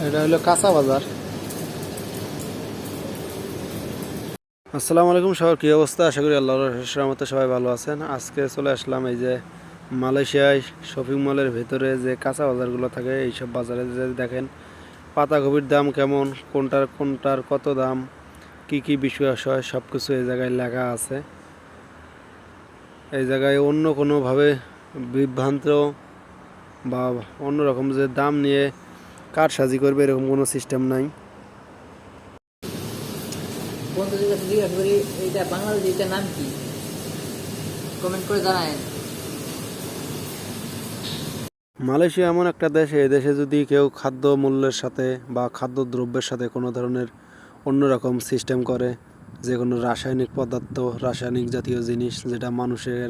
এটা হলো কাঁচা বাজার। আসসালামু আলাইকুম, সবার কী অবস্থা? আশা করি আল্লাহর রহমতে সবাই ভালো আছেন। আজকে চলে আসলাম এই যে মালয়েশিয়ায় শপিং মলের ভেতরে যে কাঁচা বাজারগুলো থাকে, এইসব বাজারে যে দেখেন পাতাকপির দাম কেমন, কোনটার কোনটার কত দাম, কি কি বিষয় আশয় সব কিছু এই জায়গায় লেখা আছে। এই জায়গায় অন্য কোনোভাবে বিভ্রান্ত বা অন্যরকম যে দাম নিয়ে কারসাজি করবে এরকম কোনো সিস্টেম নাই। বন্ধুদের কাছে জিজ্ঞাসা করি এইটা বাংলাদেশে এটার নাম কি, কমেন্ট করে জানায়। মালয়েশিয়া এমন একটা দেশ, এই দেশে যদি কেউ খাদ্য মূল্যের সাথে বা খাদ্য দ্রব্যের সাথে কোনো ধরনের অন্যরকম সিস্টেম করে, যে কোনো রাসায়নিক পদার্থ, রাসায়নিক জাতীয় জিনিস যেটা মানুষের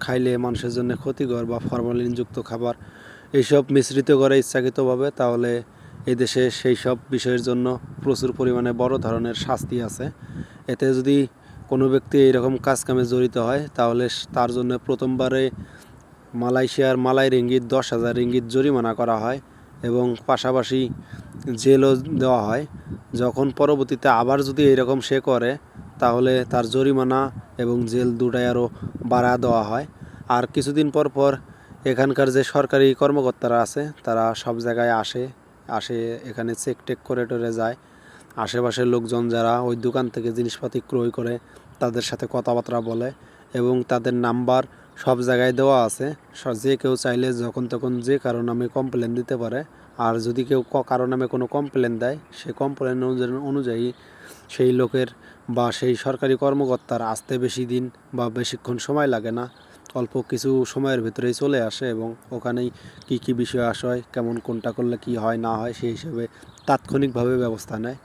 খাইলে মানুষের জন্য ক্ষতিকর বা ফরমালিনযুক্ত খাবার, এইসব মিশ্রিত করে ইচ্ছাকৃতভাবে, তাহলে এই দেশে সেই সব বিষয়ের জন্য প্রচুর পরিমাণে বড় ধরনের শাস্তি আছে। এতে যদি কোনো ব্যক্তি এইরকম কাজকামে জড়িত হয়, তাহলে তার জন্য প্রথমবারে মালয়েশিয়ার মালাই রিঙ্গিত 10,000 রিঙ্গিত জরিমানা করা হয় এবং পাশাপাশি জেলও দেওয়া হয়। যখন পরবর্তীতে আবার যদি এরকম সে করে, তাহলে তার জরিমানা এবং জেল দুটাই আরও বাড়া দেওয়া হয়। আর কিছুদিন পর পর এখানকার যে সরকারি কর্মকর্তারা আছে, তারা সব জায়গায় আসে এখানে চেক টেক করে টরে যায়। আশেপাশের লোকজন যারা ওই দোকান থেকে জিনিসপাতি ক্রয় করে তাদের সাথে কথাবার্তা বলে এবং তাদের নাম্বার সব জায়গায় দেওয়া আছে। যে কেউ চাইলে যখন তখন যে কারো নামে কমপ্লেন দিতে পারে। আর যদি কেউ কারো নামে কোনো কমপ্লেন দেয়, সে কমপ্লেন অনুযায়ী সেই লোকের বা সেই সরকারি কর্মকর্তার আসতে বেশি দিন বা বেশিক্ষণ সময় লাগে না, অল্প কিছু সময়ের ভিতরেই চলে আসে এবং ওখানেই কি কি বিষয় আশয়, কেমন কোনটা করলে কি হয় না হয় সেই হিসেবে তাৎক্ষণিকভাবে ব্যবস্থা নেয়।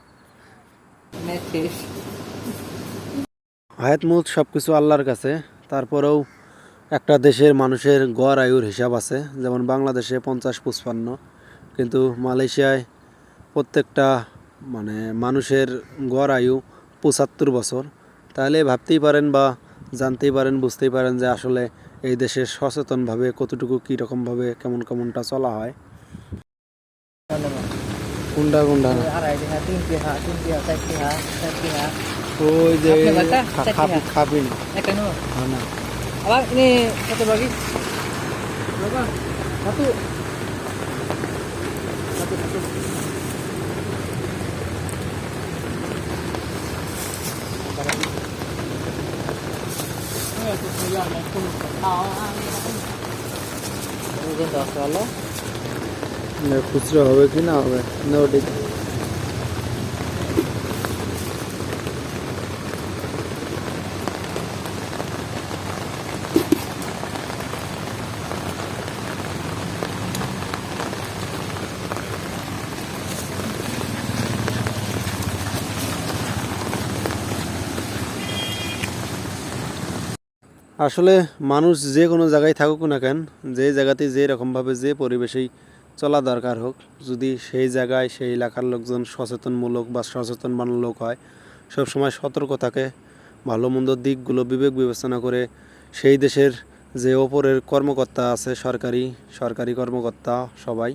হায়াত মৌত সব কিছু আল্লাহর কাছে। তারপরেও একটা দেশের মানুষের গড় আয়ুর হিসাব আছে, যেমন বাংলাদেশে 50-55, কিন্তু মালয়েশিয়ায় প্রত্যেকটা মানুষের গড় আয়ু 75 বছর। তাহলে ভাবতেই পারেন বা জানতেই পারেন, বুঝতেই পারেন যে আসলে এই দেশের সচেতনভাবে কতটুকু কীরকমভাবে কেমনটা চলা হয়। কোনটা কোনটা ওই যে খাবিন না। Abang ini satu bagi berapa? Satu. খুচরো হবে কি না হবে না ওটা। আসলে মানুষ যে কোনো জায়গায় থাকুক না কেন, যে জায়গাতে যে রকমভাবে যে পরিবেশেই চলা দরকার হোক, যদি সেই জায়গায় সেই এলাকার লোকজন সচেতনমূলক বা সচেতনবান লোক হয়, সবসময় সতর্ক থাকে, ভালো মন্দ দিকগুলো বিবেক বিবেচনা করে, সেই দেশের যে ওপরের কর্মকর্তা আছে, সরকারি কর্মকর্তা সবাই,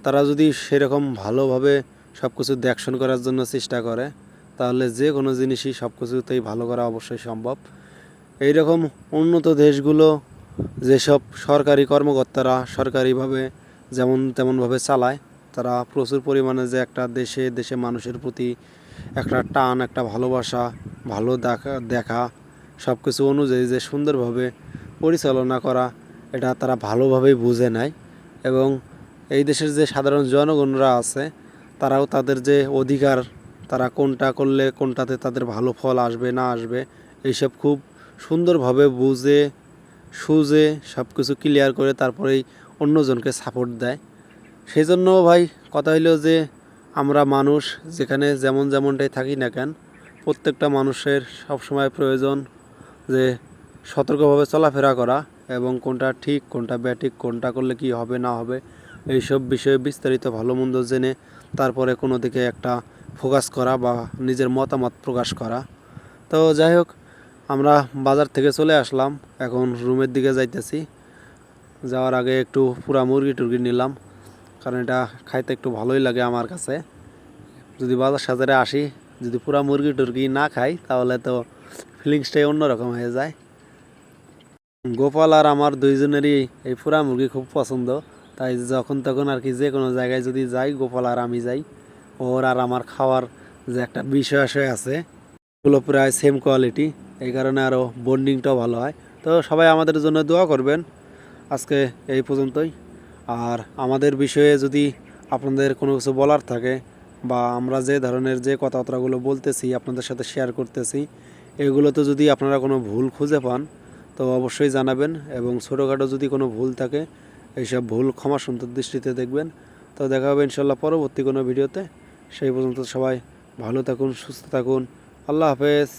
তারা যদি সেরকম ভালোভাবে সব কিছু দেখশন করার জন্য চেষ্টা করে, তাহলে যে কোনো জিনিসই সব কিছুতেই ভালো করা অবশ্যই সম্ভব। এইরকম উন্নত দেশগুলো যেসব সরকারি কর্মকর্তারা সরকারিভাবে যেমন তেমনভাবে চালায়, তারা প্রচুর পরিমাণে যে একটা দেশে মানুষের প্রতি একটা টান, একটা ভালোবাসা, ভালো দেখা সব কিছু অনুযায়ী যে সুন্দরভাবে পরিচালনা করা, এটা তারা ভালোভাবেই বুঝে নেয়। এবং এই দেশের যে সাধারণ জনগণরা আছে, তারাও তাদের যে অধিকার, তারা কোনটা করলে কোনটাতে তাদের ভালো ফল আসবে না আসবে, এইসব খুব সুন্দরভাবে বুঝে সুঝে সব কিছু ক্লিয়ার করে তারপরেই অন্যজনকে সাপোর্ট দেয়। সেই জন্য ভাই কথা হইল যে আমরা মানুষ যেখানে যেমনটাই থাকি না কেন, প্রত্যেকটা মানুষের সবসময় প্রয়োজন যে সতর্কভাবে চলাফেরা করা এবং কোনটা ঠিক কোনটা ব্যাঠিক, কোনটা করলে কি হবে না হবে এইসব বিষয়ে বিস্তারিত ভালো মন্দ জেনে তারপরে কোনো দিকে একটা ফোকাস করা বা নিজের মতামত প্রকাশ করা। তো যাই হোক, আমরা বাজার থেকে চলে আসলাম, এখন রুমের দিকে যাইতেছি। যাওয়ার আগে একটু পুরা মুরগি টুরগি নিলাম, কারণ এটা খাইতে একটু ভালোই লাগে আমার কাছে। যদি বাজার সাজারে আসি, যদি পুরা মুরগি টুরগি না খাই তাহলে তো ফিলিংসটাই অন্যরকম হয়ে যায়। গোপাল আর আমার দুইজনেরই এই পুরা মুরগি খুব পছন্দ, তাই যখন তখন আর কি যে কোনো জায়গায় যদি যাই, গোপাল আর আমি যাই, ওর আর আমার খাওয়ার যে একটা বিষয় আশয় আছে, এগুলো প্রায় সেম কোয়ালিটি, এই কারণে আরও বন্ডিংটাও ভালো হয়। তো সবাই আমাদের জন্য দোয়া করবেন। আজকে এই পর্যন্তই। আর আমাদের বিষয়ে যদি আপনাদের কোনো কিছু বলার থাকে, বা আমরা যে ধরনের যে কথাবার্তাগুলো বলতেছি আপনাদের সাথে শেয়ার করতেছি, এগুলোতে যদি আপনারা কোনো ভুল খুঁজে পান তো অবশ্যই জানাবেন, এবং ছোটোখাটো যদি কোনো ভুল থাকে এইসব ভুল ক্ষমা সুন্দর দৃষ্টিতে দেখবেন। তো দেখা হবে ইনশাল্লাহ পরবর্তী কোনো ভিডিওতে। সেই পর্যন্ত সবাই ভালো থাকুন, সুস্থ থাকুন। আল্লাহ হাফেজ।